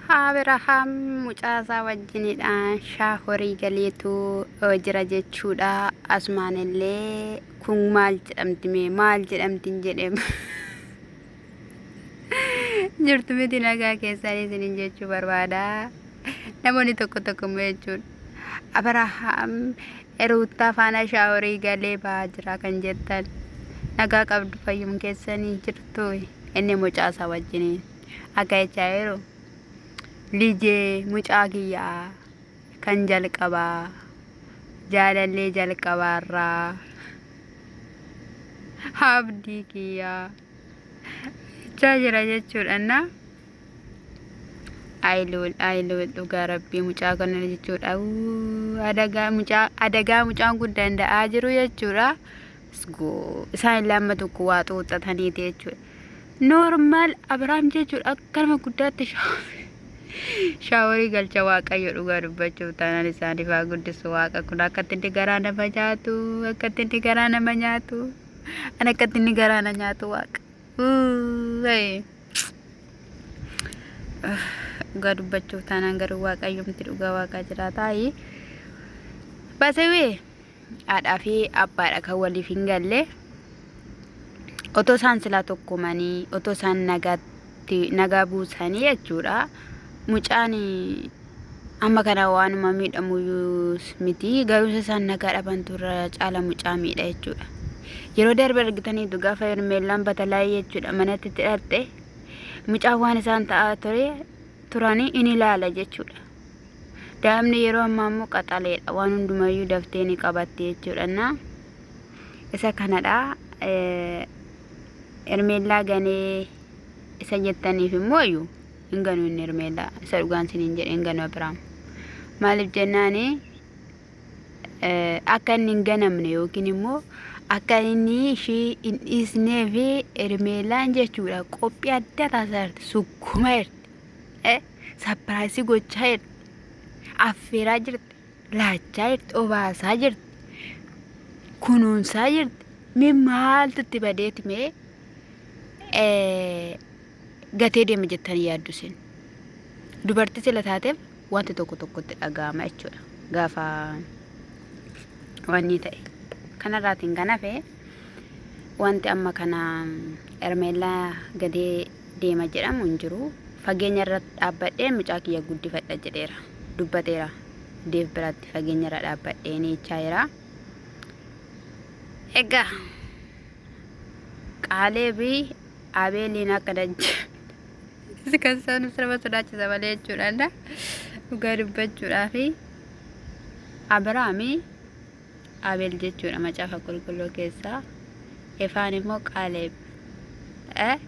Abrahaam mucaasaa wajjinidhaan shaahorii galeetu jira jechuudha. Asumaanillee kun maal jedhamti mee maal jedhamtiin jedhem jirtu miti nagaa keessanii isinin jechuu barbaada. Namoonni tokko tokko immoo jechuudha. Abrahaam Ruutaa faana shaahorii galee ba'aa jira kan jettan nagaa qabdu fayyum keessanii jirtu inni mucaasaa wajjiniin akka jechaa jiru. Lijee mucaa kiyyaa kan jalqabaa jaalallee jalqabaarraa abdii kiyyaa jechaa jira jechuudha. Ayilool dhugaa rabbii mucaa kana jechuudha. Adagaa mucaan kun danda'aa jiru jechuudha. Isaan lama tokko waa xuuxataniiti jechuudha. Normaal Abrahaam jechuudha akkanuma guddaatti shaaworii galcha waaqayyo dhugaa dubbachuuf taanaan isaaniif haa guddisu waaqa kun akkatti inni garaa nama nyaatu akkatti inni garaa nama nyaatu an akkatti inni garaa na nyaatu waaqa dhugaa dubbachuuf taanaan garuu waaqayyomti dhugaa waaqaa jiraataayi baasewee haadhaa fi abbaadha kan waliif hin galle otoo isaan silaa tokkumanii otoo isaan nagaa buusanii jechuudha. Mucaan amma kana waanuma miidhamuyyuu miti garuu isaan nagaa dhaban turre caala mucaa miidha jechuudha. Yeroo darbe argitaniitu gaafa Hermeellaan Batalaayee jechuudha manatti hidhatte mucaan waan isaan ta'aa turanii inni ilaala jechuudha. Daa'imni yeroo ammaa immoo qaxaleedha waan hundumayyuu daftee ni qabatte jechuudha. Isa kanadha Hermeellaa ganee isa jettaniif immoo iyyuu inganu inni Hermeellaa isa dhugaan siniin jedhe inganu Abrahaam maaliif jennaani akka inni hin ganamne yookiin immoo akka inni ishii hin dhiisnee fi Hermeellaan jechuudha qophii adda taasaa jirti sukkuma jirti sappiraayisii gochaa jirti affeeraa jirti laachaa jirti obaasaa jirti kunuunsaa jirti mee maaltu itti badeeti mee gatee deema jettanii yaaddu isin dubartii sila taateef wanti tokko tokkotti dhaga'ama jechuudha gaafa wanni ta'e kanarraatiin kan hafe wanti amma kana Hermeellaa gatee deema jedhamu hin jiru. Fageenya irra dhaabbadhee mucaa kiyya guddifadha jedheera dubbateera deef biratti fageenya irra dhaabbadhee ni jechaa jira. Egaa qaalee fi Abeeliin akka dajja kan isaan sirba sodaachisa malee jechuudha. Dhugaa dubbachuudhaa fi Abrahaamii Abeel jechuudha macaafa qulqulluu keessaa ifaan immoo Qaaleeb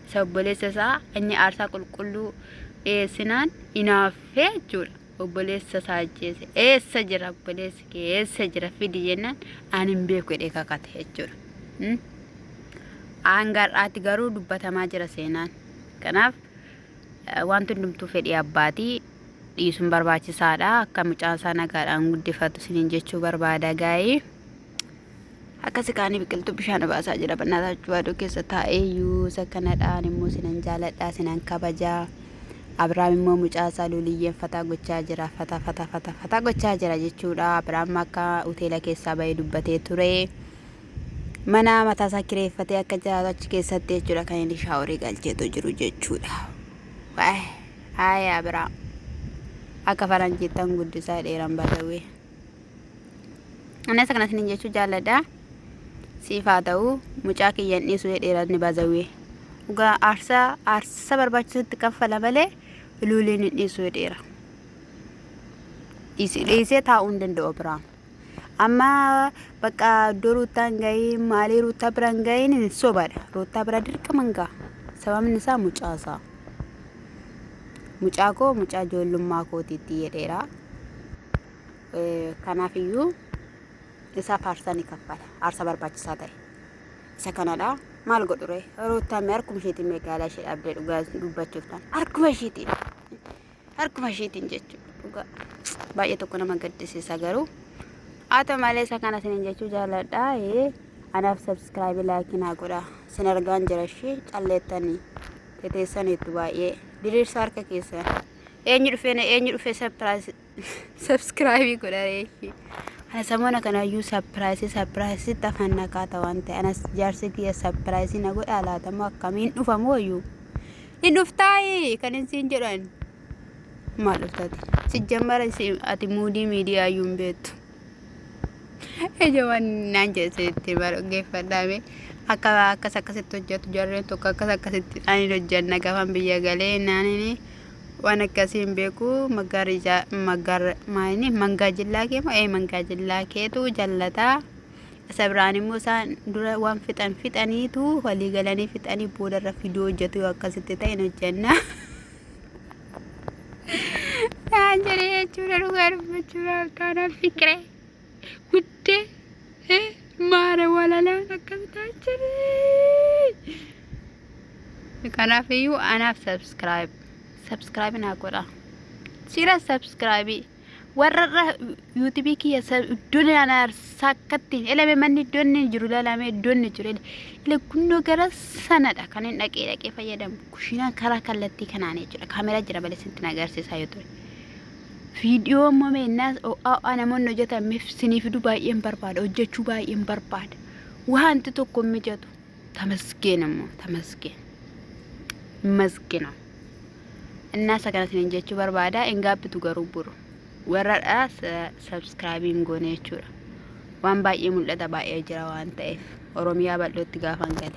isa obboleessa isaa inni aarsaa qulqulluu dhiyeessinaan hinaaffee jechuudha. Obboleessa isaa ajjeese eessa jira obboleessi kee eessa jira fidi jennaan ani hin beeku jedhee kakate jechuudha. Aangarraatti garuu dubbatamaa jira seenaan. Kanaaf wanti hundumtuu fedhii abbaatii dhiisuun barbaachisaadha. Akka mucaan isaa nagaadhaan guddifatu siniin jechuu barbaada gaa'ee. Akkasi kaanii biqiltuu bishaan baasaa jira bannaataa cubaaduu keessa taa'eeyyuu isa kanadhaan immoo sinan jaaladhaa sinan kabajaa. Abrahaam immoo mucaa isaa luliyyeeffataa gochaa jira fata gochaa jira jechuudha. Abrahaam akka hoteela keessaa bahee dubbatee ture. Mana mataa isaa kireeffatee akka jiraatu achi keessatti jechuudha kan inni shaaworii galcheetu jiru jechuudha. Haaya Abrahaam akka faranjiittan guddisaa dheeran badawee. Anneessa kana sinin jechuu jaalladha. Siif haa ta'u mucaa kiyyan dhiisuu dheeran ni bazawee. Dhugaa aarsaa barbaachisutti kaffala malee luuliin hin dhiisuu dheera. Dhiisee taa'uu hin danda'u Abrahaam. Amma bakka iddoo ruutaan gahiin maalii ruutaa biraan gahiin sobadha. Ruutaa bira dirqaman gaha. Sababni isaa mucaasaa. Mucaa koo mucaa ijoollummaa kootiitti jedheera. Kanaafiyyuu isaaf aarsaa ni kaffala. Aarsaa barbaachisaa ta'e. Isa kanadha. Maal godhure? Ruutaa mee harkuma isheetiin magaalaa ishee dhaabdee dhugaa dubbachuuf ta'an. Harkuma isheetiin jechuudha dhugaa. Baay'ee tokko nama gaddisiisa garuu. Ata malee isa kana sinin jechuu jaalladha. Anaaf subscribe like naa godha. Sin argaan jira ishee calleettanii teteessaniitu baay'ee diriirsa harka keessan eenyu dhufe subscribe godhareefi ana samona kana yu surprise tafanna kaata wante anas jaarsi kiya surprise na godha laata mo akkamiin dhufa mooyu in dhuftaay kan isin jedhan maal dhuftati si jammara si ati moodii media yum beetu ejawan nanje sitti bargeeffadhaame akka sakkasitti hojjetu jarreen tokko akka sakkasitti ani hojjanna gafan biyya galee naanini waan akkasiin beeku mangajillaa kee mangajillaa keetu jallataa sabraan immoo isaan dura waan fixaniitu walii galanii fixanii boodarra fidoo hojjetu akkasitti ta'in hojjanna naanjere jechuudha dhugaa dubbachuudhaaf taanaaf fikire guddee maara walalaan akkamitaa jire kanaafuu anaaf subscribe na godha sira subscribe warra YouTube kiya dunia na sakkatti elame manni donni jiru lalame donni jiru ile kunno gara sanada kanin dhaqee fayyadam kushina kara kallatti kanaane jira kamera jira bale sintina agarsiisa yoo ture video momennas ana monno jeta mifsini fidu baay'een barbaada hojjechuu baay'een barbaada wanti tokko mijatu tamasgena እና ሰከነትን እንጀቹ በርባዳ እንጋብቱ ገሩቡሩ ወረዳ ሰብስክራይቢንግ ጎኔቹራ ዋን ባዬ ሙለታ ባዬ ጅራ ዋን ታይፍ ኦሮሚያ ባሎት ጋፋን ገለ